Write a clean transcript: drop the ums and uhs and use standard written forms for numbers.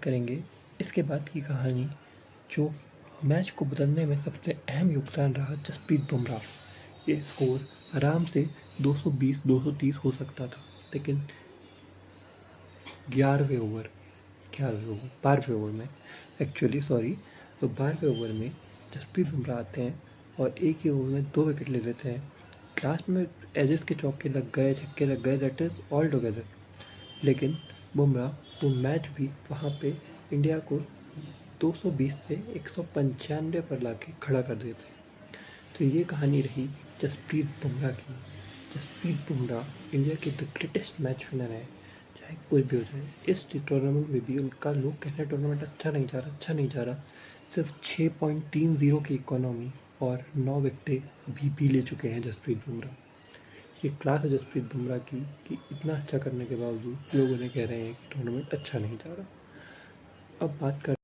करेंगे इसके बाद की कहानी, जो मैच को बदलने में सबसे अहम योगदान रहा जसप्रीत बुमराह। ये स्कोर आराम से 220-230 हो सकता था, लेकिन 12वें ओवर में एक्चुअली सॉरी, तो 12वें ओवर में जसप्रीत बुमराह आते हैं और एक ही ओवर में 2 विकेट ले लेते हैं। लास्ट में एजेस के चौके लग गए, छक्के लग गए, दैट इज़ ऑल टुगेदर, लेकिन बुमराह वो मैच भी वहाँ पे इंडिया को 220 से 195 पर लाके खड़ा कर देते हैं। तो ये कहानी रही जसप्रीत बुमराह की। जसप्रीत बुमराह इंडिया के द ग्रेटेस्ट मैच विनर है, चाहे कोई भी हो जाए। इस टूर्नामेंट में भी उनका लोग कह रहे हैं टूर्नामेंट अच्छा नहीं जा रहा। सिर्फ 6.30 की इकोनॉमी और 9 विकेटें अभी भी ले चुके हैं जसप्रीत बुमराह। ये क्लास है जसप्रीत बुमराह की कि इतना अच्छा करने के बावजूद लोग उन्हें कह रहे हैं कि टूर्नामेंट अच्छा नहीं जा रहा। अब बात कर